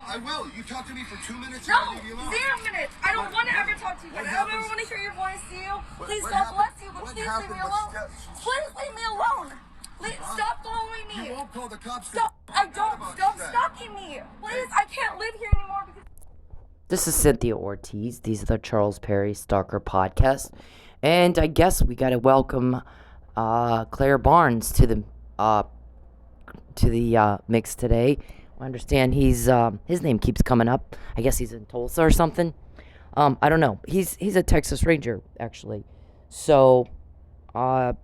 I will. You talk to me for 2 minutes. No, 0 minutes. I don't want to ever talk to you. I don't ever want to hear your voice to you. Please, God bless you, but please leave me alone. Please leave me alone. Please stop following me. You won't call the cops. Stop. I don't. Stop stalking me. Please, I can't live here anymore. This is Cynthia Ortiz. These are the Charles Perry Stalker podcast. And I guess we got to welcome Claire Barnes to the mix today. I understand he's his name keeps coming up. I guess he's in Tulsa or something. I don't know. He's a Texas Ranger, actually. So, I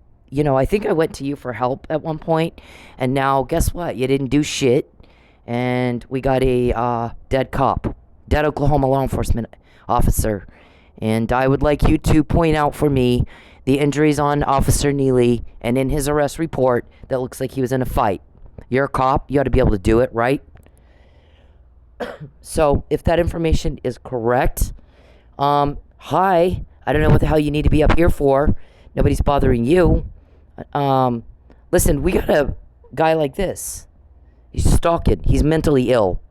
think I went to you for help at one point, and now guess what? You didn't do shit, and we got a dead Oklahoma law enforcement officer, and I would like you to point out for me the injuries on Officer Neely, and in his arrest report, that looks like he was in a fight. You're a cop. You ought to be able to do it, right? So, if that information is correct, hi. I don't know what the hell you need to be up here for. Nobody's bothering you. Listen, we got a guy like this. He's stalking. He's mentally ill.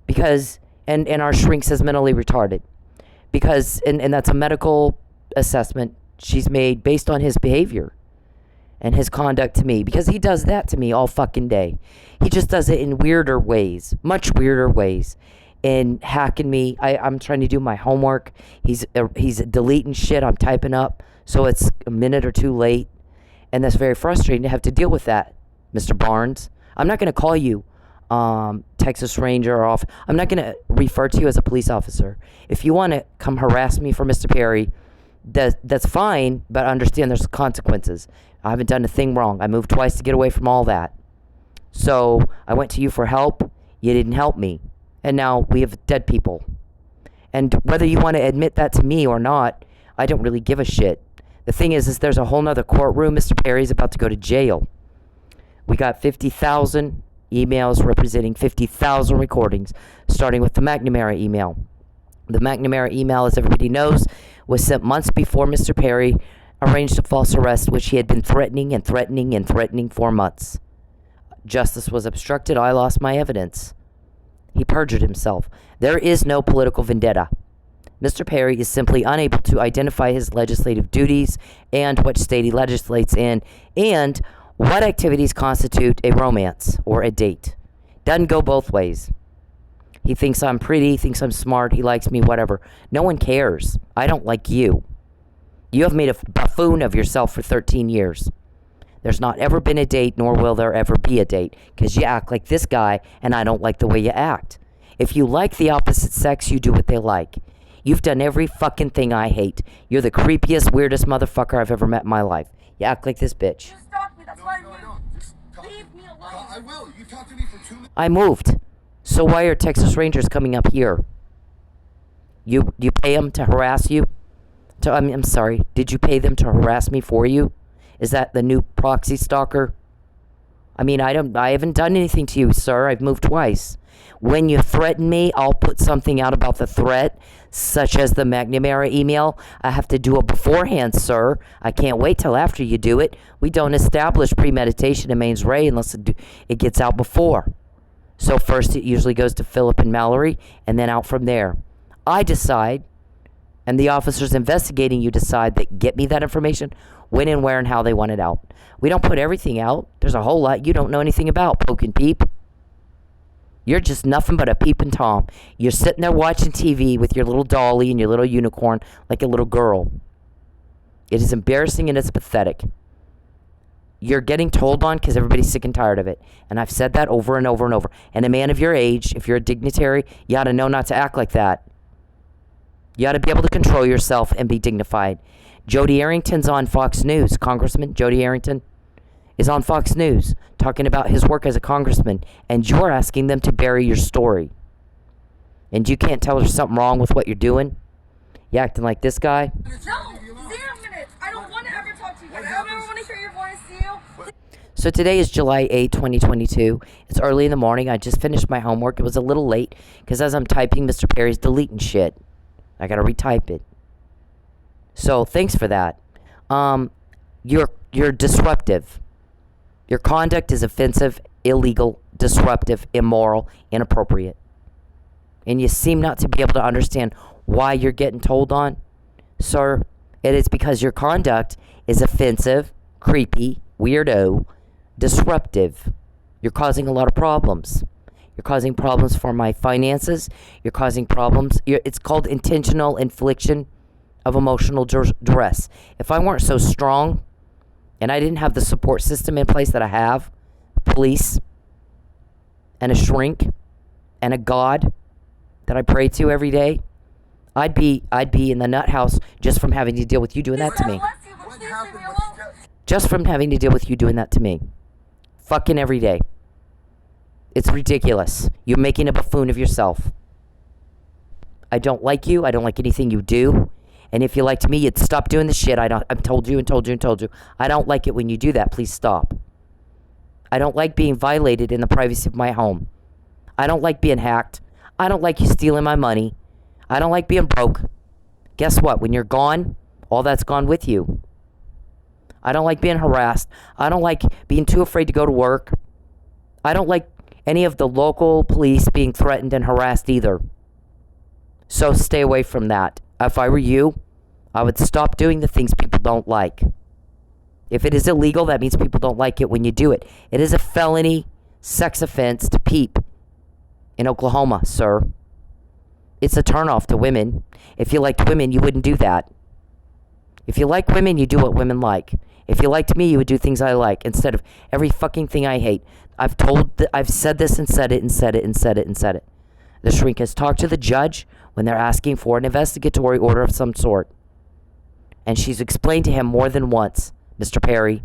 Because, and our shrink says mentally retarded. Because, and that's a medical assessment she's made based on his behavior and his conduct to me, because he does that to me all fucking day. He just does it in weirder ways, much weirder ways, and hacking me. I'm trying to do my homework. He's deleting shit I'm typing up, so it's a minute or two late, and that's very frustrating to have to deal with that, Mr. Barnes. I'm not going to call you Texas Ranger or off. I'm not going to refer to you as a police officer. If you want to come harass me for Mr. Perry, that's fine, but understand there's consequences. I haven't done a thing wrong. I moved twice to get away from all that. So I went to you for help. You didn't help me. And now we have dead people. And whether you want to admit that to me or not, I don't really give a shit. The thing is there's a whole nother courtroom. Mr. Perry's about to go to jail. We got 50,000 emails representing 50,000 recordings, starting with the McNamara email. The McNamara email, as everybody knows, was sent months before Mr. Perry arranged a false arrest, which he had been threatening for months. Justice was obstructed. I lost my evidence. He perjured himself. There is no political vendetta. Mr. Perry is simply unable to identify his legislative duties and what state he legislates in and what activities constitute a romance or a date. Doesn't go both ways. He thinks I'm pretty, he thinks I'm smart, he likes me, whatever. No one cares. I don't like you. You have made a buffoon of yourself for 13 years. There's not ever been a date, nor will there ever be a date, because you act like this guy, and I don't like the way you act. If you like the opposite sex, you do what they like. You've done every fucking thing I hate. You're the creepiest, weirdest motherfucker I've ever met in my life. You act like this bitch. Just stalk me. That's why leave me alone. I will. You talk to me for 2 minutes. I moved. So why are Texas Rangers coming up here? You pay them to harass you? I'm sorry. Did you pay them to harass me for you? Is that the new proxy stalker? I mean, I haven't done anything to you, sir. I've moved twice. When you threaten me, I'll put something out about the threat, such as the McNamara email. I have to do it beforehand, sir. I can't wait till after you do it. We don't establish premeditation in Maine's Ray unless it gets out before. So first it usually goes to Philip and Mallory, and then out from there. I decide, and the officers investigating you decide that get me that information, when and where and how they want it out. We don't put everything out. There's a whole lot you don't know anything about, Poke and Peep. You're just nothing but a peeping Tom. You're sitting there watching TV with your little dolly and your little unicorn like a little girl. It is embarrassing and it's pathetic. You're getting told on because everybody's sick and tired of it. And I've said that over and over and over. And a man of your age, if you're a dignitary, you ought to know not to act like that. You ought to be able to control yourself and be dignified. Jody Arrington's on Fox News. Congressman Jody Arrington is on Fox News talking about his work as a congressman. And you're asking them to bury your story. And you can't tell there's something wrong with what you're doing? You acting like this guy? No, 0 minutes. I don't want to ever talk to you. I don't ever want to hear your voice to you. So today is July 8, 2022. It's early in the morning. I just finished my homework. It was a little late because as I'm typing, Mr. Perry's deleting shit. I got to retype it. So thanks for that. You're disruptive. Your conduct is offensive, illegal, disruptive, immoral, inappropriate. and you seem not to be able to understand why you're getting told on, sir, it is because your conduct is offensive, creepy, weirdo, disruptive. You're causing a lot of problems. You're causing problems for my finances. You're causing problems. It's called intentional infliction of emotional duress. If I weren't so strong and I didn't have the support system in place that I have, police and a shrink and a God that I pray to every day, I'd be in the nut house just from having to deal with you doing that to me. Just from having to deal with you doing that to me. Fucking every day. It's ridiculous. You're making a buffoon of yourself. I don't like you. I don't like anything you do. And if you liked me, you'd stop doing the shit I've told you and told you and told you. I don't like it when you do that. Please stop. I don't like being violated in the privacy of my home. I don't like being hacked. I don't like you stealing my money. I don't like being broke. Guess what? When you're gone, all that's gone with you. I don't like being harassed. I don't like being too afraid to go to work. I don't like any of the local police being threatened and harassed either. So stay away from that. If I were you, I would stop doing the things people don't like. If it is illegal, that means people don't like it when you do it. It is a felony sex offense to peep in Oklahoma, sir. It's a turnoff to women. If you liked women, you wouldn't do that. If you like women, you do what women like. If you liked me, you would do things I like instead of every fucking thing I hate. I've said this and said it and said it and said it and said it. The shrink has talked to the judge when they're asking for an investigatory order of some sort. And she's explained to him more than once, Mr. Perry,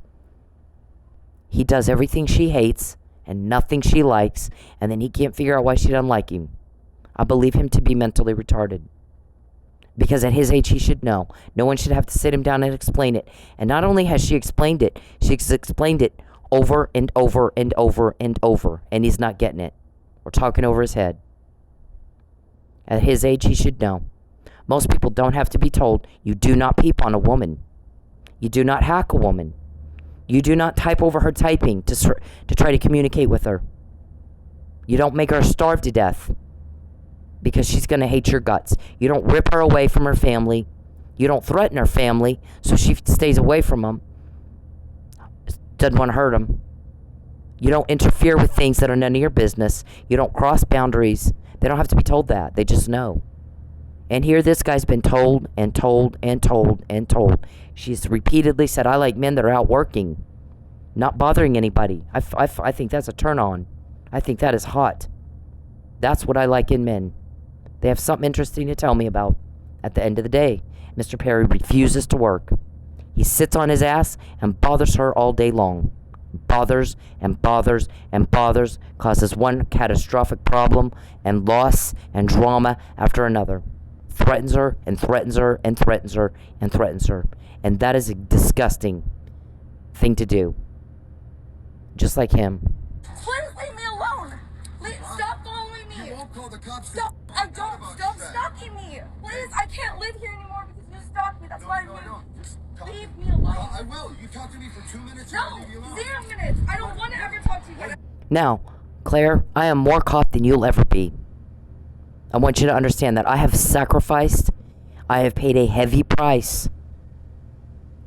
he does everything she hates and nothing she likes, and then he can't figure out why she doesn't like him. I believe him to be mentally retarded. Because at his age, he should know. No one should have to sit him down and explain it. And not only has she explained it, she's explained it over and over and over and over, and he's not getting it. We're talking over his head. At his age, he should know. Most people don't have to be told, you do not peep on a woman. You do not hack a woman. You do not type over her typing to try to communicate with her. You don't make her starve to death because she's going to hate your guts. You don't rip her away from her family. You don't threaten her family so she stays away from them. Doesn't want to hurt them. You don't interfere with things that are none of your business. You don't cross boundaries. They don't have to be told that. They just know. And here this guy's been told and told and told and told. She's repeatedly said, I like men that are out working, not bothering anybody. I think that's a turn on. I think that is hot. That's what I like in men. They have something interesting to tell me about. At the end of the day, Mr. Perry refuses to work. He sits on his ass and bothers her all day long. Bothers and bothers and bothers, causes one catastrophic problem and loss and drama after another. Threatens her and threatens her and threatens her and threatens her. And that is a disgusting thing to do. Just like him. Please leave me alone. Stop following me. You won't call the cops. Stop. I don't. Stop stalking me. Please, I can't live here anymore because you stalked me. That's why I moved. Leave me alone. I will. You talk to me for 2 minutes. No, I'll leave you alone. 0 minutes. I don't want to ever talk to you again. Now, Claire, I am more caught than you'll ever be. I want you to understand that I have sacrificed, I have paid a heavy price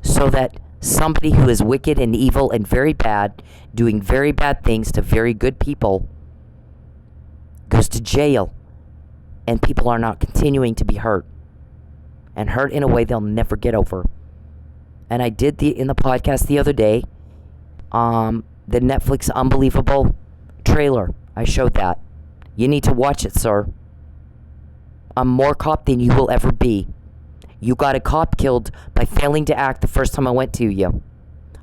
so that somebody who is wicked and evil and very bad, doing very bad things to very good people, goes to jail and people are not continuing to be hurt. And hurt in a way they'll never get over. And I did in the podcast the other day, the Netflix Unbelievable trailer. I showed that. You need to watch it, sir. I'm more cop than you will ever be. You got a cop killed by failing to act the first time I went to you.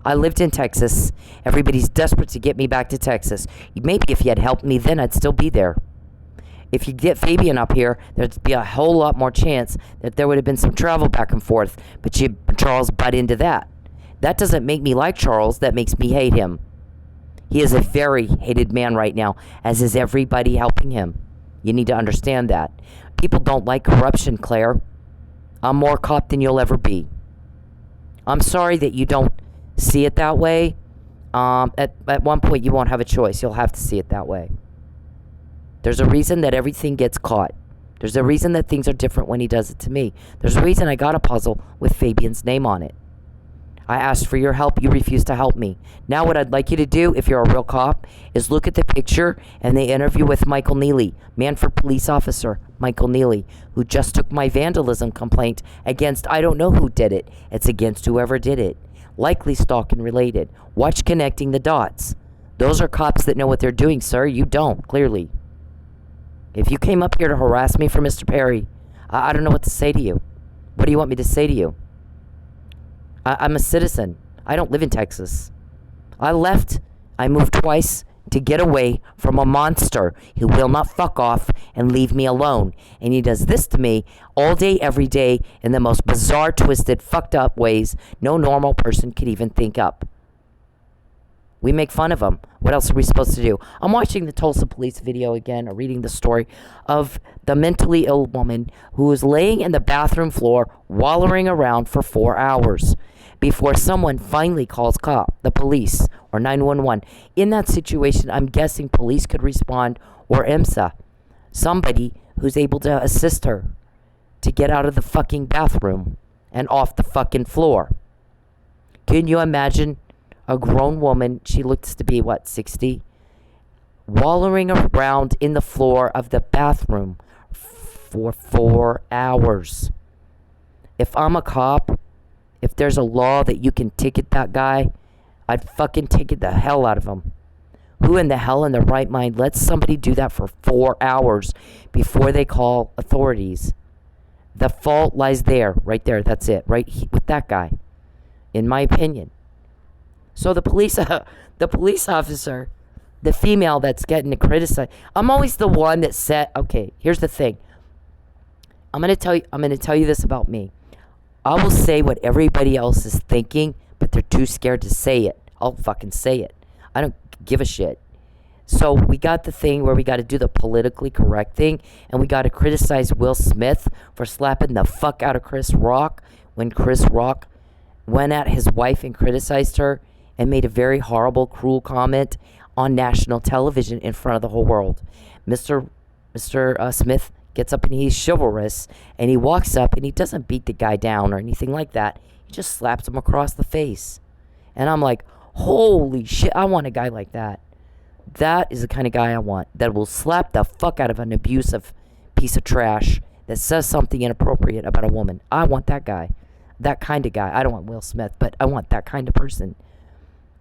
I lived in Texas. Everybody's desperate to get me back to Texas. Maybe if you had helped me then, I'd still be there. If you get Fabian up here, there'd be a whole lot more chance that there would have been some travel back and forth. But Charles butt into that. That doesn't make me like Charles. That makes me hate him. He is a very hated man right now, as is everybody helping him. You need to understand that. People don't like corruption, Claire. I'm more cop than you'll ever be. I'm sorry that you don't see it that way. At one point, you won't have a choice. You'll have to see it that way. There's a reason that everything gets caught. There's a reason that things are different when he does it to me. There's a reason I got a puzzle with Fabian's name on it. I asked for your help. You refused to help me. Now what I'd like you to do, if you're a real cop, is look at the picture and the interview with Michael Neely, Manford police officer Michael Neely, who just took my vandalism complaint against, I don't know who did it. It's against whoever did it. Likely stalking related. Watch connecting the dots. Those are cops that know what they're doing, sir. You don't, clearly. If you came up here to harass me for Mr. Perry, I don't know what to say to you. What do you want me to say to you? I'm a citizen. I don't live in Texas. I left. I moved twice to get away from a monster who will not fuck off and leave me alone. And he does this to me all day, every day, in the most bizarre, twisted, fucked up ways no normal person could even think up. We make fun of him. What else are we supposed to do? I'm watching the Tulsa police video again, or reading the story of the mentally ill woman who was laying in the bathroom floor, wallowing around for 4 hours before someone finally calls the police, or 911. In that situation, I'm guessing police could respond, or IMSA, somebody who's able to assist her to get out of the fucking bathroom and off the fucking floor. Can you imagine a grown woman, she looks to be, 60, wallowing around in the floor of the bathroom for 4 hours? If I'm a cop, if there's a law that you can ticket that guy, I'd fucking ticket the hell out of him. Who in the hell in their right mind lets somebody do that for 4 hours before they call authorities? The fault lies there, right there. That's it, with that guy, in my opinion. So the police officer, the female that's getting criticized, I'm always the one that said, okay, here's the thing. I'm gonna tell you this about me. I will say what everybody else is thinking, but they're too scared to say it. I'll fucking say it. I don't give a shit. So we got the thing where we got to do the politically correct thing, and we got to criticize Will Smith for slapping the fuck out of Chris Rock when Chris Rock went at his wife and criticized her and made a very horrible, cruel comment on national television in front of the whole world. Mr. Smith gets up and he's chivalrous, and he walks up and he doesn't beat the guy down or anything like that. He just slaps him across the face. And I'm like, holy shit, I want a guy like that. That is the kind of guy I want, that will slap the fuck out of an abusive piece of trash that says something inappropriate about a woman. I want that guy. That kind of guy. I don't want Will Smith, but I want that kind of person.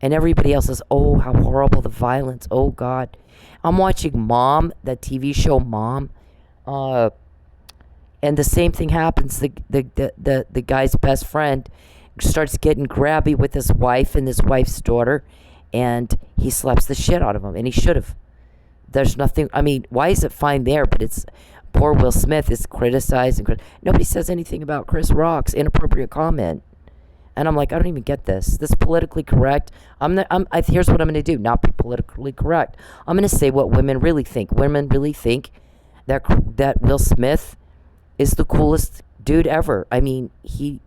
And everybody else says, oh, how horrible the violence. Oh, God. I'm watching Mom, that TV show Mom. And the same thing happens. The guy's best friend starts getting grabby with his wife and his wife's daughter. And he slaps the shit out of him. And he should have. There's nothing. I mean, why is it fine there? But it's poor Will Smith is criticized. Nobody says anything about Chris Rock's inappropriate comment. And I'm like, I don't even get this. This is politically correct. Here's what I'm going to do. Not be politically correct. I'm going to say what women really think. Women really think that Will Smith is the coolest dude ever. I mean, the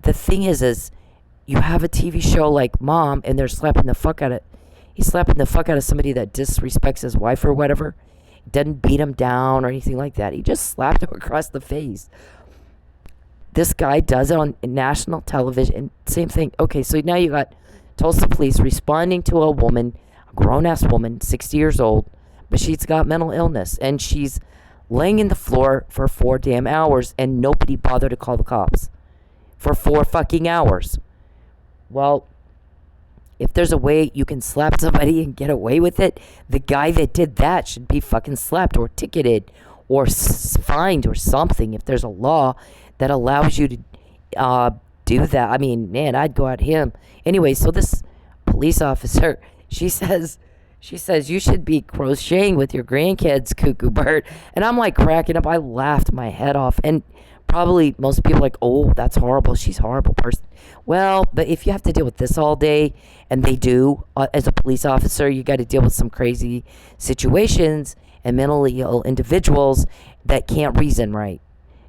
thing is you have a TV show like Mom, and they're slapping the fuck out of, he's slapping the fuck out of somebody that disrespects his wife or whatever. He doesn't beat him down or anything like that. He just slapped him across the face. This guy does it on national television. Same thing. Okay, so now you got Tulsa police responding to a woman, a grown-ass woman, 60 years old, but she's got mental illness, and she's laying in the floor for 4 damn hours, and nobody bothered to call the cops for 4 fucking hours. Well, if there's a way you can slap somebody and get away with it, the guy that did that should be fucking slapped or ticketed or fined or something. If there's a law that allows you to do that. I mean, man, I'd go at him. Anyway, so this police officer, she says, you should be crocheting with your grandkids, cuckoo bird. And I'm like cracking up. I laughed my head off. And probably most people are like, oh, that's horrible. She's a horrible person. Well, but if you have to deal with this all day, and they do, as a police officer, you got to deal with some crazy situations and mentally ill individuals that can't reason right.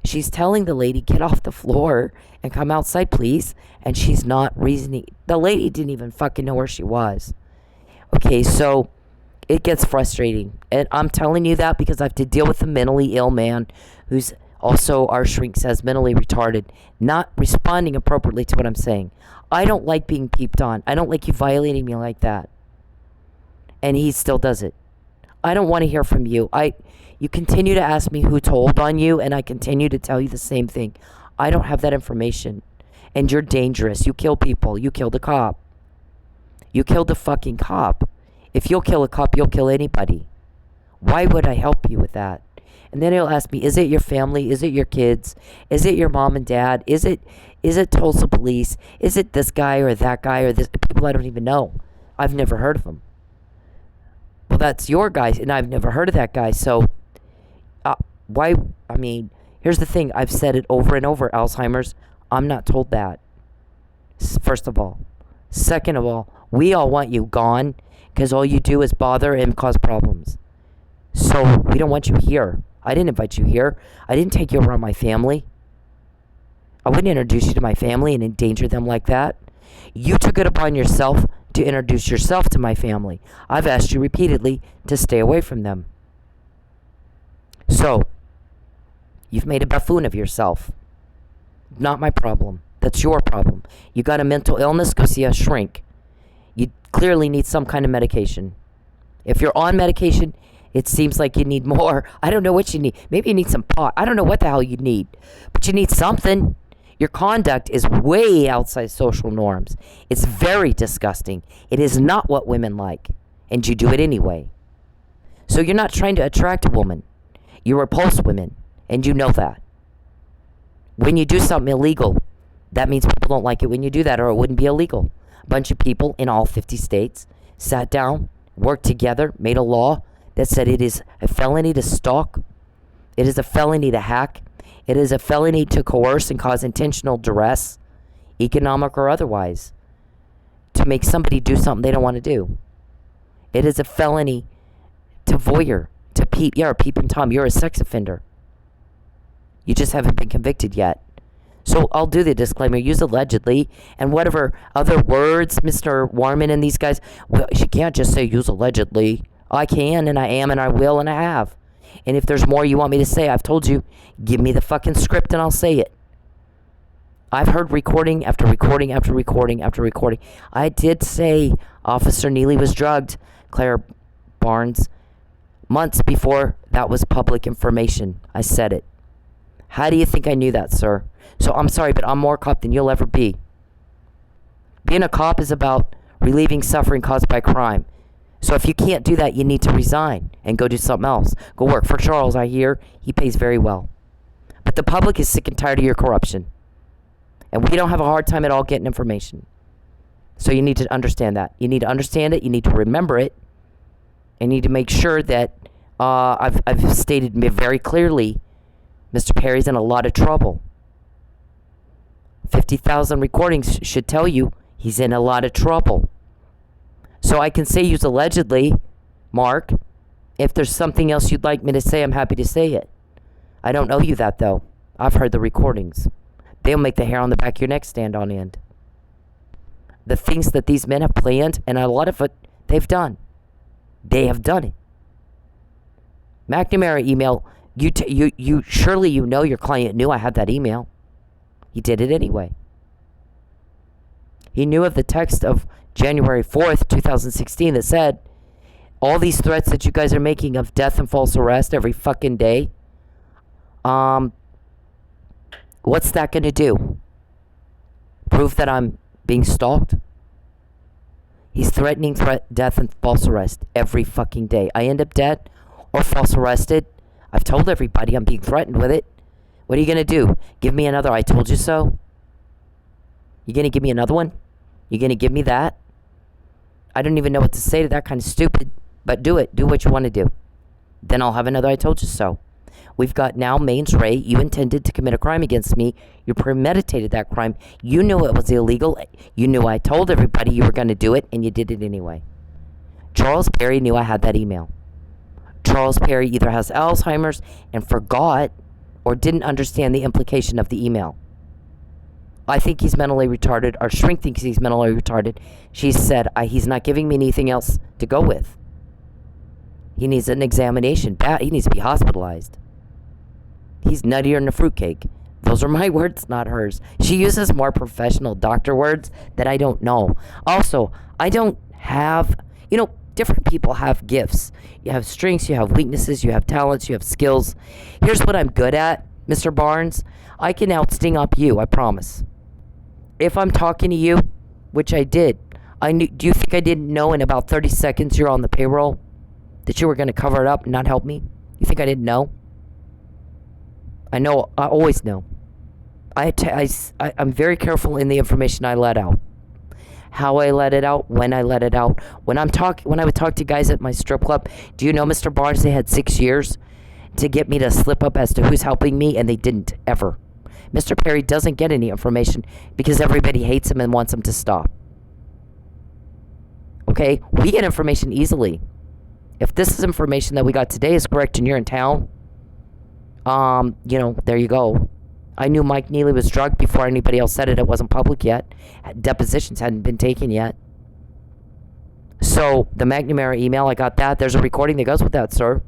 She's telling the lady, get off the floor and come outside, please. And she's not reasoning. The lady didn't even fucking know where she was. Okay, so It gets frustrating. And I'm telling you that because I have to deal with a mentally ill man who's also, our shrink says, mentally retarded, not responding appropriately to what I'm saying. I don't like being peeped on. I don't like you violating me like that. And he still does it. I don't want to hear from you. You continue to ask me who told on you, and I continue to tell you the same thing. I don't have that information. And you're dangerous. You kill people. You killed a cop. You killed a fucking cop. If you'll kill a cop, you'll kill anybody. Why would I help you with that? And then he'll ask me, is it your family? Is it your kids? Is it your mom and dad? Is it Tulsa police? Is it this guy or that guy or this people I don't even know? I've never heard of them. Well, that's your guy, and I've never heard of that guy. So, why? I mean, here's the thing. I've said it over and over, Alzheimer's. I'm not told that, first of all. Second of all, we all want you gone because all you do is bother and cause problems. So, we don't want you here. I didn't invite you here. I didn't take you around my family. I wouldn't introduce you to my family and endanger them like that. You took it upon yourself to introduce yourself to my family. I've asked you repeatedly to stay away from them. So, you've made a buffoon of yourself. Not my problem. That's your problem. You got a mental illness, go see a shrink. You clearly need some kind of medication. If you're on medication, it seems like you need more. I don't know what you need. Maybe you need some pot. I don't know what the hell you need. But you need something. Your conduct is way outside social norms. It's very disgusting. It is not what women like. And you do it anyway. So you're not trying to attract a woman. You repulse women. And you know that. When you do something illegal, that means people don't like it when you do that, or it wouldn't be illegal. A bunch of people in all 50 states sat down, worked together, made a law that said it is a felony to stalk. It is a felony to hack. It is a felony to coerce and cause intentional duress, economic or otherwise, to make somebody do something they don't want to do. It is a felony to voyeur, to peep. You're a peeping Tom. You're a sex offender. You just haven't been convicted yet. So I'll do the disclaimer. Use allegedly and whatever other words, Mr. Warman and these guys. Well, you can't just say use allegedly. I can, and I am, and I will, and I have. And if there's more you want me to say, I've told you, give me the fucking script and I'll say it. I've heard recording after recording after recording after recording. I did say Officer Neely was drugged, Claire Barnes, months before that was public information. I said it. How do you think I knew that, sir? So I'm sorry, but I'm more a cop than you'll ever be. Being a cop is about relieving suffering caused by crime. So if you can't do that, you need to resign and go do something else. Go work for Charles, I hear. He pays very well. But the public is sick and tired of your corruption. And we don't have a hard time at all getting information. So you need to understand that. You need to understand it. You need to remember it. And you need to make sure that I've stated very clearly, Mr. Perry's in a lot of trouble. 50,000 recordings should tell you he's in a lot of trouble. So I can say use allegedly, Mark. If there's something else you'd like me to say, I'm happy to say it. I don't owe you that, though. I've heard the recordings. They'll make the hair on the back of your neck stand on end. The things that these men have planned, and a lot of it they've done. They have done it. McNamara email, you surely you know your client knew I had that email. He did it anyway. He knew of the text of January 4th, 2016 that said, all these threats that you guys are making of death and false arrest every fucking day, what's that going to do? Prove that I'm being stalked? He's threatening death and false arrest every fucking day. I end up dead or false arrested. I've told everybody I'm being threatened with it. What are you going to do? Give me another I told you so? You going to give me another one? You going to give me that? I don't even know what to say to that, kind of stupid. But do it. Do what you want to do. Then I'll have another I told you so. We've got now Mains Ray. You intended to commit a crime against me. You premeditated that crime. You knew it was illegal. You knew I told everybody you were going to do it, and you did it anyway. Charles Perry knew I had that email. Charles Perry either has Alzheimer's and forgot or didn't understand the implication of the email. I think he's mentally retarded. Our shrink thinks he's mentally retarded. She said he's not giving me anything else to go with. He needs an examination. He needs to be hospitalized. He's nuttier than a fruitcake. Those are my words, not hers. She uses more professional doctor words that I don't know. Also, I don't have, different people have gifts. You have strengths, you have weaknesses, you have talents, you have skills. Here's what I'm good at, Mr. Barnes. I can outsting up you, I promise. If I'm talking to you, which I did, do you think I didn't know in about 30 seconds you're on the payroll that you were going to cover it up and not help me? You think I didn't know? I know. I always know. I'm very careful in the information I let out. How I let it out, when I let it out. When I would talk to guys at my strip club, do you know, Mr. Barnes, they had 6 years to get me to slip up as to who's helping me, and they didn't, ever. Mr. Perry doesn't get any information because everybody hates him and wants him to stop. Okay? We get information easily. If this is information that we got today is correct and you're in town, there you go. I knew Mike Neely was drugged before anybody else said it. It wasn't public yet. Depositions hadn't been taken yet. So, the McNamara email, I got that. There's a recording that goes with that, sir.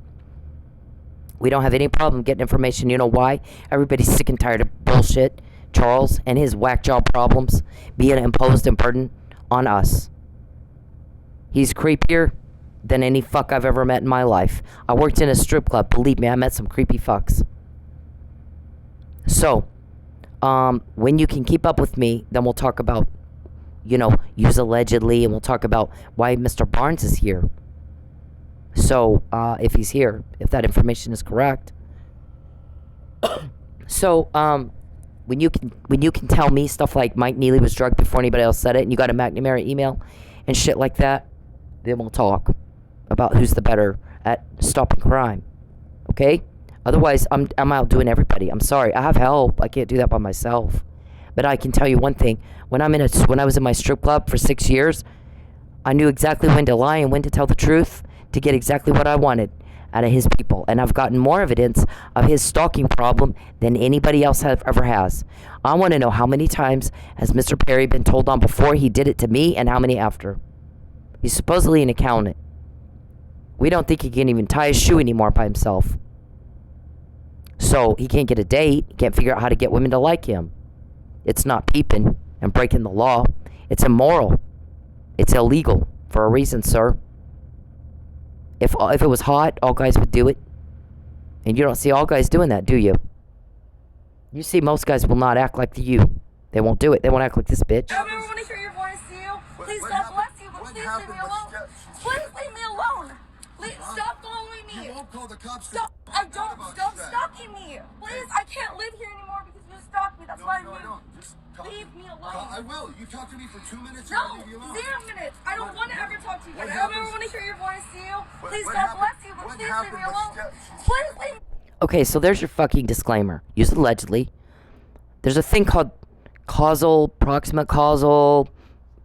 We don't have any problem getting information. You know why? Everybody's sick and tired of bullshit. Charles and his whack job problems being imposed and burdened on us. He's creepier than any fuck I've ever met in my life. I worked in a strip club. Believe me, I met some creepy fucks. So, when you can keep up with me, then we'll talk about, use allegedly, and we'll talk about why Mr. Barnes is here. So, if he's here, if that information is correct. So, when you can tell me stuff like Mike Neely was drugged before anybody else said it, and you got a McNamara email and shit like that, then we'll talk about who's the better at stopping crime. Okay? Otherwise, I'm outdoing everybody. I'm sorry. I have help. I can't do that by myself. But I can tell you one thing. When I was in my strip club for 6 years, I knew exactly when to lie and when to tell the truth to get exactly what I wanted out of his people. And I've gotten more evidence of his stalking problem than anybody else ever has. I want to know how many times has Mr. Perry been told on before he did it to me and how many after. He's supposedly an accountant. We don't think he can even tie his shoe anymore by himself. So he can't get a date. He can't figure out how to get women to like him. It's not peeping and breaking the law. It's immoral. It's illegal for a reason, sir. If it was hot, all guys would do it. And you don't see all guys doing that, do you? You see most guys will not act like you. They won't do it. They won't act like this bitch. I don't ever want to hear your voice, Seal. Please, God bless you, but please leave me alone. Please leave me alone. Stop following me. You won't call the cops. Stop. I don't. Stop stalking me. Please, I can't live here anymore because you stalk me. That's why I moved. Leave me alone. I will. You talk to me for 2 minutes. No, 0 minutes. I don't want to ever talk to you again. I don't ever want to hear your voice, Seal. Please, God bless you, but please leave me alone. Please leave me. Okay, so there's your fucking disclaimer. Use allegedly. There's a thing called causal, proximate causal,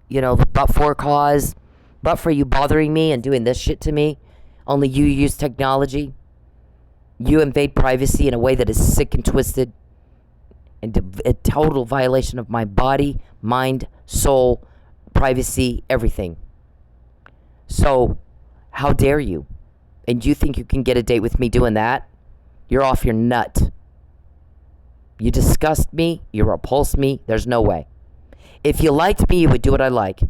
but for cause, but for you bothering me and doing this shit to me. Only you use technology. You invade privacy in a way that is sick and twisted and a total violation of my body, mind, soul, privacy, everything. So, how dare you? And you think you can get a date with me doing that? You're off your nut. You disgust me. You repulse me. There's no way. If you liked me, you would do what I like.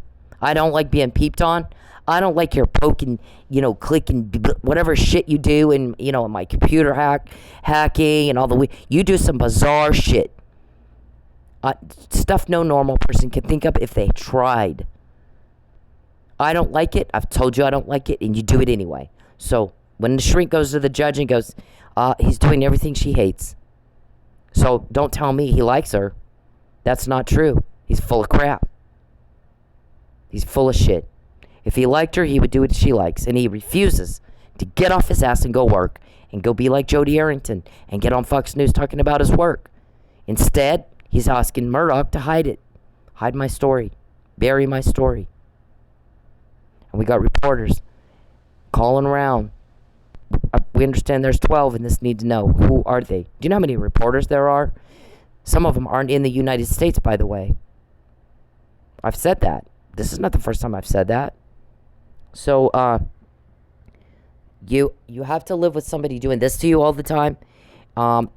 I don't like being peeped on. I don't like your poking, clicking, whatever shit you do in, in my computer hacking and all the way. You do some bizarre shit. Stuff no normal person can think of if they tried. I don't like it. I've told you I don't like it, and you do it anyway. So when the shrink goes to the judge and goes, he's doing everything she hates. So don't tell me he likes her. That's not true. He's full of crap. He's full of shit. If he liked her, he would do what she likes. And he refuses to get off his ass and go work. And go be like Jody Arrington. And get on Fox News talking about his work. Instead, he's asking Murdoch to hide it. Hide my story. Bury my story. And we got reporters calling around. We understand there's 12 in this need to know. Who are they? Do you know how many reporters there are? Some of them aren't in the United States, by the way. I've said that. This is not the first time I've said that. So, You have to live with somebody doing this to you all the time. And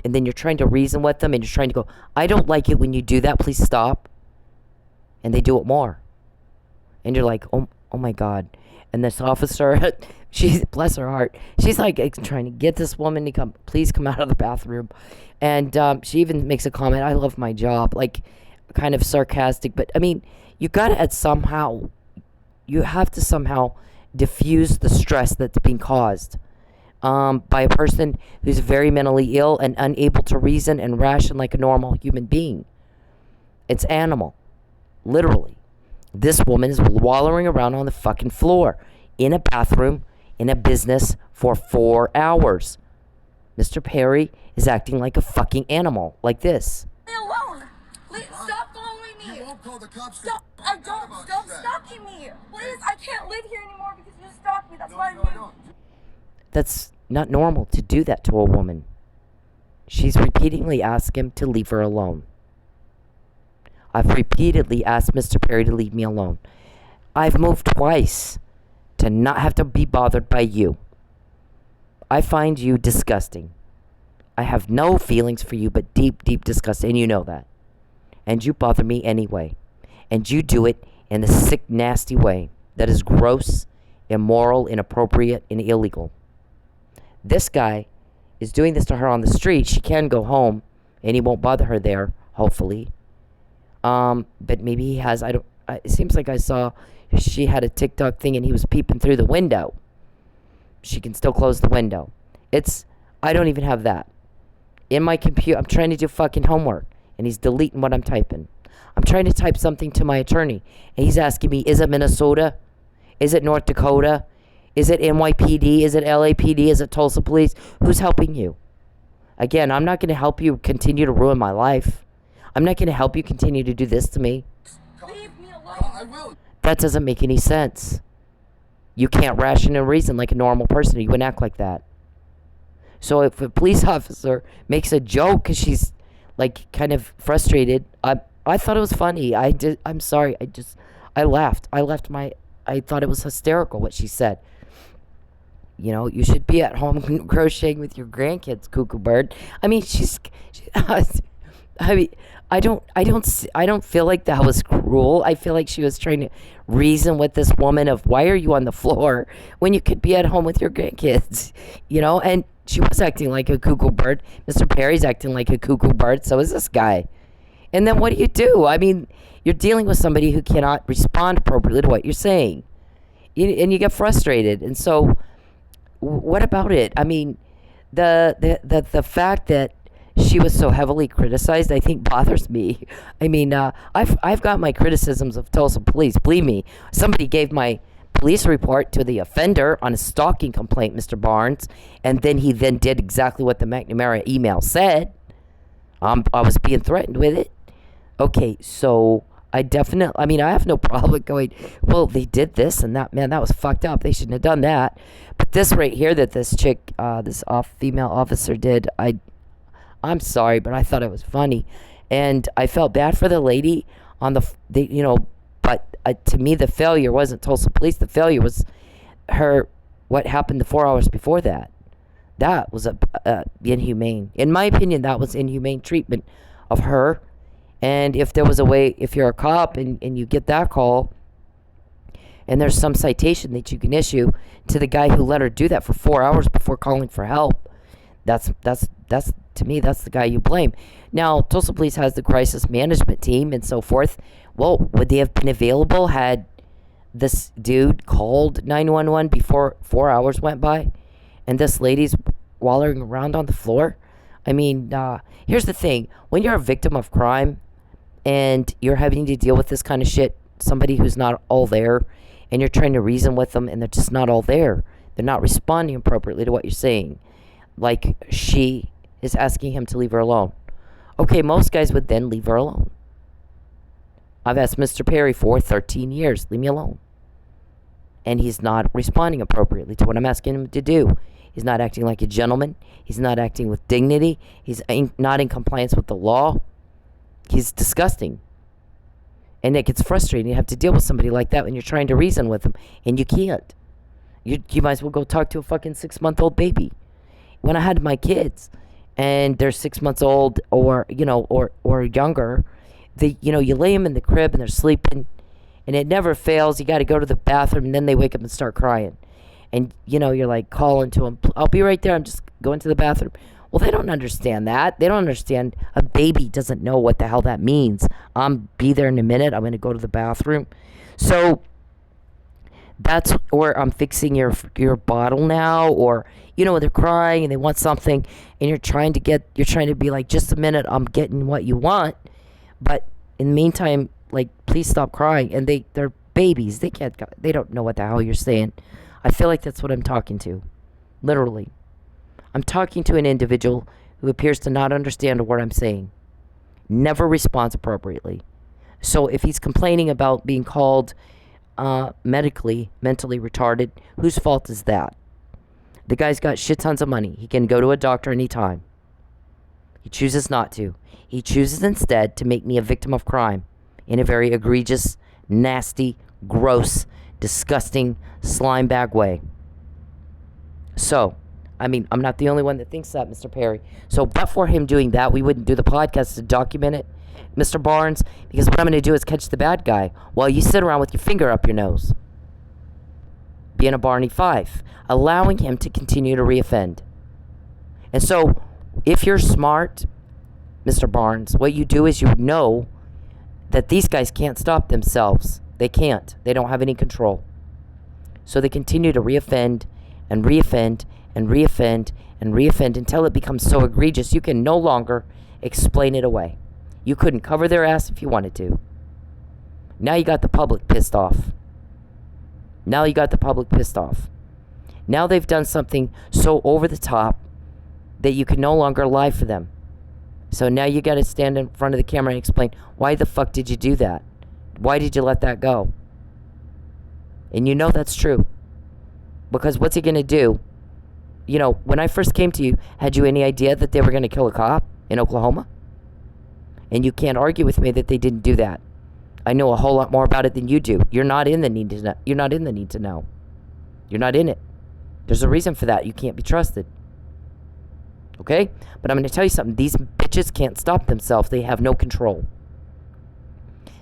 then you're trying to reason with them, and you're trying to go, I don't like it when you do that. Please stop. And they do it more. And you're like, oh my God. And this officer, she's, bless her heart, she's like trying to get this woman to please come out of the bathroom. And she even makes a comment, I love my job, like kind of sarcastic. But I mean, you have to somehow diffuse the stress that's being caused by a person who's very mentally ill and unable to reason and ration like a normal human being. It's animal, literally. This woman is wallowing around on the fucking floor in a bathroom in a business for 4 hours. Mr. Perry is acting like a fucking animal, like this. Leave me alone. Stop following me. You won't call the cops. Stop. I don't. Stop stalking me. Please, I can't live here anymore because you stalked me. That's why I moved. That's not normal to do that to a woman. She's repeatedly asked him to leave her alone. I've repeatedly asked Mr. Perry to leave me alone. I've moved twice to not have to be bothered by you. I find you disgusting. I have no feelings for you but deep, deep disgust, and you know that. And you bother me anyway. And you do it in a sick, nasty way that is gross, immoral, inappropriate, and illegal. This guy is doing this to her on the street. She can go home, and he won't bother her there, hopefully. But maybe he has, it seems like I saw she had a TikTok thing and he was peeping through the window. She can still close the window. I don't even have that. In my computer, I'm trying to do fucking homework and he's deleting what I'm typing. I'm trying to type something to my attorney and he's asking me, is it Minnesota? Is it North Dakota? Is it NYPD? Is it LAPD? Is it Tulsa Police? Who's helping you? Again, I'm not going to help you continue to ruin my life. I'm not going to help you continue to do this to me. Leave me alone. I will. That doesn't make any sense. You can't ration and reason like a normal person. You wouldn't act like that. So if a police officer makes a joke because she's like kind of frustrated, I thought it was funny. I'm sorry. I laughed. I thought it was hysterical what she said. You know, you should be at home crocheting with your grandkids, cuckoo bird. I mean, I don't feel like that was cruel. I feel like she was trying to reason with this woman of why are you on the floor when you could be at home with your grandkids, you know? And she was acting like a cuckoo bird. Mr. Perry's acting like a cuckoo bird. So is this guy. And then what do? I mean, you're dealing with somebody who cannot respond appropriately to what you're saying. And you get frustrated. And so what about it? I mean, the fact that she was so heavily criticized, I think bothers me. I mean, I've got my criticisms of Tulsa police. Believe me, somebody gave my police report to the offender on a stalking complaint, Mr. Barnes, and then he did exactly what the McNamara email said. I was being threatened with it. Okay, so I have no problem going, well, they did this and that, man, that was fucked up. They shouldn't have done that. But this right here that this chick, this female officer did, I'm sorry, but I thought it was funny. And I felt bad for the lady on but to me, the failure wasn't Tulsa police. The failure was what happened the 4 hours before that. That was inhumane. In my opinion, that was inhumane treatment of her. And if there was a way, if you're a cop and you get that call, and there's some citation that you can issue to the guy who let her do that for 4 hours before calling for help, that's to me, that's the guy you blame. Now, Tulsa Police has the crisis management team and so forth. Well, would they have been available had this dude called 911 before 4 hours went by and this lady's wallowing around on the floor? I mean, here's the thing. When you're a victim of crime and you're having to deal with this kind of shit, somebody who's not all there, and you're trying to reason with them and they're just not all there. They're not responding appropriately to what you're saying. Like she is asking him to leave her alone. Okay, most guys would then leave her alone. I've asked Mr. Perry for 13 years, leave me alone. And he's not responding appropriately to what I'm asking him to do. He's not acting like a gentleman. He's not acting with dignity. He's not in compliance with the law. He's disgusting. And it gets frustrating. You have to deal with somebody like that when you're trying to reason with them, and you can't. You might as well go talk to a fucking 6-month-old baby. When I had my kids and they're 6 months old or, or younger, you lay them in the crib and they're sleeping and it never fails. You got to go to the bathroom and then they wake up and start crying. And, you're like calling to them, I'll be right there. I'm just going to the bathroom. Well, they don't understand that. They don't understand. A baby doesn't know what the hell that means. Be there in a minute. I'm going to go to the bathroom. So that's where I'm fixing your bottle now, or, when they're crying and they want something and you're trying to be like, just a minute, I'm getting what you want. But in the meantime, like, please stop crying. And they're babies. They don't know what the hell you're saying. I feel like that's what I'm talking to. Literally. I'm talking to an individual who appears to not understand a word I'm saying. Never responds appropriately. So if he's complaining about being called mentally retarded, whose fault is that? The guy's got shit tons of money. He can go to a doctor anytime. He chooses not to. He chooses instead to make me a victim of crime in a very egregious, nasty, gross, disgusting, slime bag way. So, I'm not the only one that thinks that, Mr. Perry. So, but for him doing that, we wouldn't do the podcast to document it, Mr. Barnes, because what I'm going to do is catch the bad guy while you sit around with your finger up your nose. Being a Barney Fife, allowing him to continue to reoffend. And so, if you're smart, Mr. Barnes, what you do is you know that these guys can't stop themselves. They can't. They don't have any control. So they continue to reoffend and reoffend and reoffend and reoffend until it becomes so egregious you can no longer explain it away. You couldn't cover their ass if you wanted to. Now you got the public pissed off. Now they've done something so over the top that you can no longer lie for them. So now you got to stand in front of the camera and explain, why the fuck did you do that? Why did you let that go? And that's true. Because what's he going to do? When I first came to you, had you any idea that they were going to kill a cop in Oklahoma? And you can't argue with me that they didn't do that. I know a whole lot more about it than you do. You're not in the need to know. You're not in the need to know. You're not in it. There's a reason for that. You can't be trusted. Okay? But I'm going to tell you something. These bitches can't stop themselves. They have no control.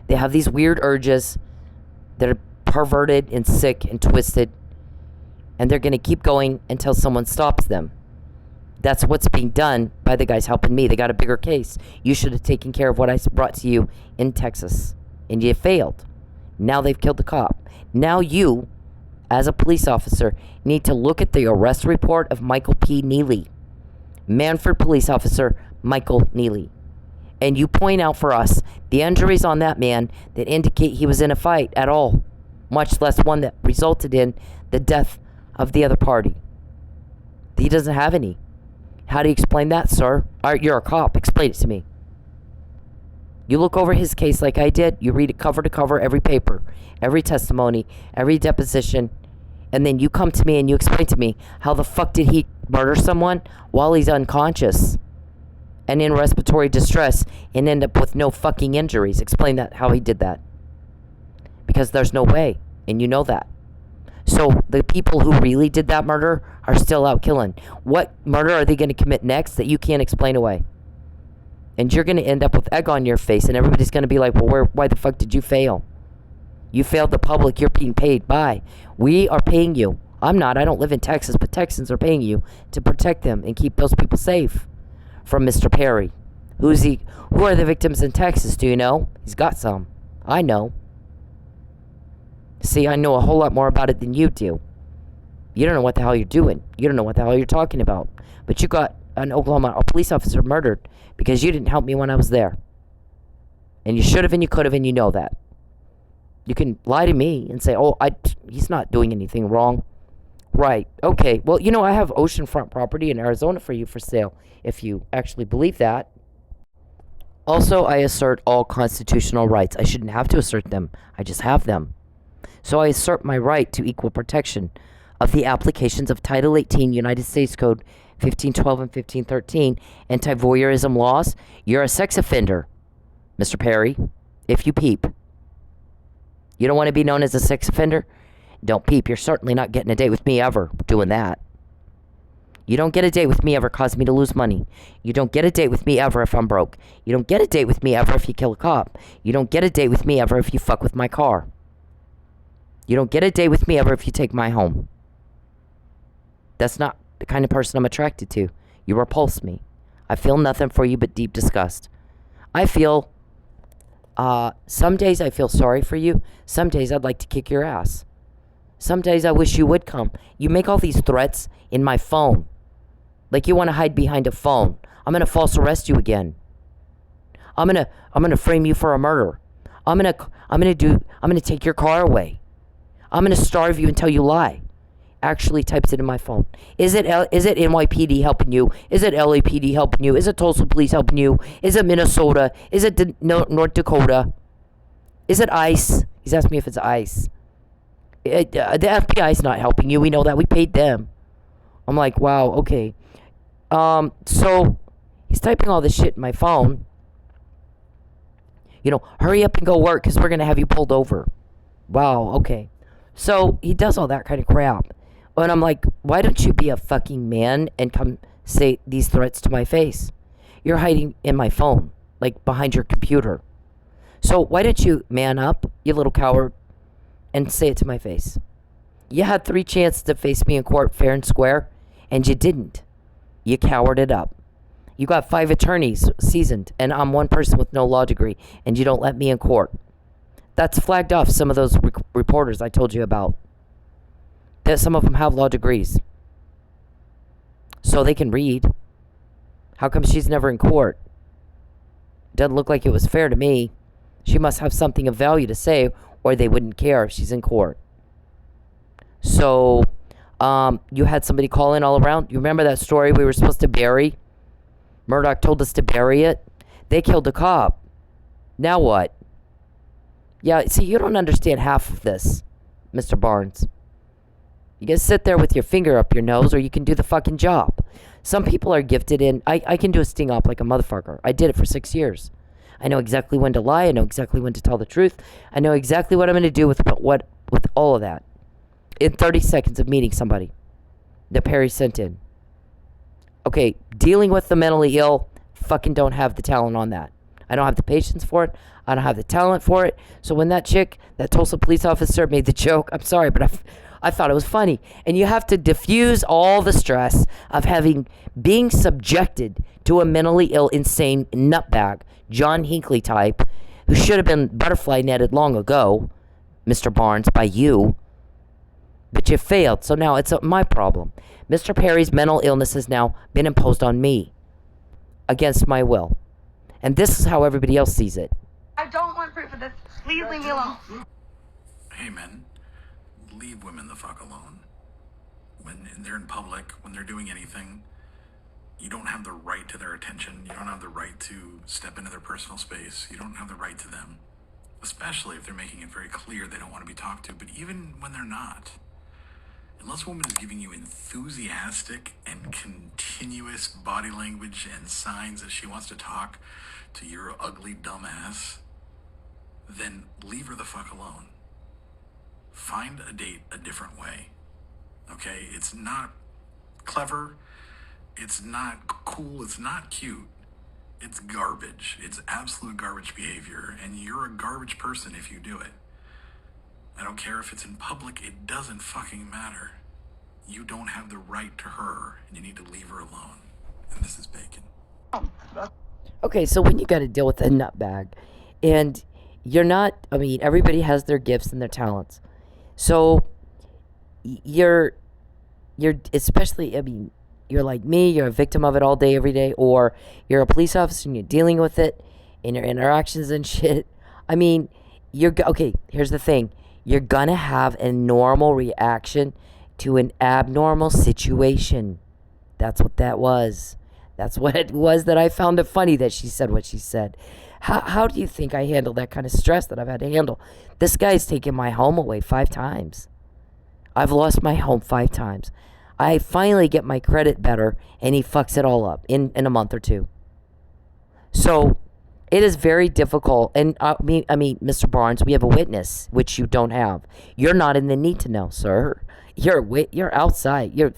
They have these weird urges that are perverted and sick and twisted. And they're going to keep going until someone stops them. That's what's being done by the guys helping me. They got a bigger case. You should have taken care of what I brought to you in Texas. And you failed. Now they've killed the cop. Now you, as a police officer, need to look at the arrest report of Michael P. Neely. Manford police officer Michael Neely. And you point out for us the injuries on that man that indicate he was in a fight at all, much less one that resulted in the death of the other party. He doesn't have any. How do you explain that, sir? You're a cop. Explain it to me. You look over his case like I did. You read it cover to cover, every paper, every testimony, every deposition, and then you come to me and you explain to me how the fuck did he murder someone while he's unconscious and in respiratory distress and end up with no fucking injuries. Explain that, how he did that. Because there's no way, and you know that. So the people who really did that murder are still out killing. What murder are they going to commit next that you can't explain away? And you're going to end up with egg on your face, and everybody's going to be like, well, why the fuck did you fail? You failed the public. You're being paid. Bye. We are paying you. I'm not. I don't live in Texas, but Texans are paying you to protect them and keep those people safe from Mr. Perry. Who are the victims in Texas? Do you know? He's got some. I know. See, I know a whole lot more about it than you do. You don't know what the hell you're doing. You don't know what the hell you're talking about. But you got an Oklahoma police officer murdered because you didn't help me when I was there. And you should have and you could have, and you know that. You can lie to me and say, he's not doing anything wrong. Right. Okay. Well, I have oceanfront property in Arizona for you for sale, if you actually believe that. Also, I assert all constitutional rights. I shouldn't have to assert them. I just have them. So I assert my right to equal protection of the applications of Title 18 United States Code 1512 and 1513 anti-voyeurism laws. You're a sex offender, Mr. Perry, if you peep. You don't want to be known as a sex offender? Don't peep. You're certainly not getting a date with me ever doing that. You don't get a date with me ever causing me to lose money. You don't get a date with me ever if I'm broke. You don't get a date with me ever if you kill a cop. You don't get a date with me ever if you fuck with my car. You don't get a date with me ever if you take my home. That's not the kind of person I'm attracted to. You repulse me. I feel nothing for you but deep disgust. I feel, some days I feel sorry for you. Some days I'd like to kick your ass. Some days I wish you would come. You make all these threats in my phone. Like you want to hide behind a phone. I'm going to false arrest you again. I'm going to frame you for a murder. I'm going to take your car away. I'm going to starve you until you lie. Actually types it in my phone. Is it NYPD helping you? Is it LAPD helping you? Is it Tulsa Police helping you? Is it Minnesota? Is it North Dakota? Is it ICE? He's asked me if it's ICE. The FBI is not helping you. We know that. We paid them. I'm like, wow, okay. So he's typing all this shit in my phone. You know, hurry up and go work because we're going to have you pulled over. Wow, okay. So he does all that kind of crap. And I'm like, why don't you be a fucking man and come say these threats to my face? You're hiding in my phone, like behind your computer. So why don't you man up, you little coward, and say it to my face? You had 3 chances to face me in court fair and square, and you didn't. You cowarded up. You got 5 attorneys seasoned, and I'm one person with no law degree, and you don't let me in court. That's flagged off some of those reporters I told you about. That some of them have law degrees. So they can read. How come she's never in court? Doesn't look like it was fair to me. She must have something of value to say, or they wouldn't care if she's in court. So, you had somebody call in all around. You remember that story we were supposed to bury? Murdoch told us to bury it. They killed a cop. Now what? Yeah, see, you don't understand half of this, Mr. Barnes. You can sit there with your finger up your nose, or you can do the fucking job. Some people are gifted in, I can do a sting op like a motherfucker. I did it for 6 years. I know exactly when to lie. I know exactly when to tell the truth. I know exactly what I'm going to do with all of that. In 30 seconds of meeting somebody that Perry sent in. Okay, dealing with the mentally ill, fucking don't have the talent on that. I don't have the patience for it. I don't have the talent for it. So when that chick, that Tulsa police officer made the joke, I'm sorry, but I thought it was funny. And you have to diffuse all the stress of being subjected to a mentally ill, insane nutbag, John Hinckley type, who should have been butterfly netted long ago, Mr. Barnes, by you. But you failed, so now it's my problem. Mr. Perry's mental illness has now been imposed on me, against my will. And this is how everybody else sees it. I don't want proof of this. Please leave me alone. Hey, men, leave women the fuck alone. When they're in public, when they're doing anything, you don't have the right to their attention. You don't have the right to step into their personal space. You don't have the right to them, especially if they're making it very clear they don't want to be talked to. But even when they're not, unless a woman is giving you enthusiastic and continuous body language and signs that she wants to talk to your ugly dumb ass, then leave her the fuck alone. Find a date a different way. Okay? It's not clever. It's not cool. It's not cute. It's garbage. It's absolute garbage behavior. And you're a garbage person if you do it. I don't care if it's in public. It doesn't fucking matter. You don't have the right to her, and you need to leave her alone. And this is Bacon. Okay, so when you got to deal with a nutbag, and you're not, I mean, everybody has their gifts and their talents. So you're especially, I mean, you're like me, you're a victim of it all day, every day, or you're a police officer and you're dealing with it in your interactions and shit. I mean, okay, here's the thing. You're gonna have a normal reaction to an abnormal situation. That's what that was. That's what it was that I found it funny that she said what she said. How do you think I handle that kind of stress that I've had to handle? This guy's taken my home away 5 times. I've lost my home 5 times. I finally get my credit better, and he fucks it all up in a month or 2. So It is very difficult. And I mean, Mr. Barnes, we have a witness, which you don't have. You're not in the need to know, sir. You're outside. You're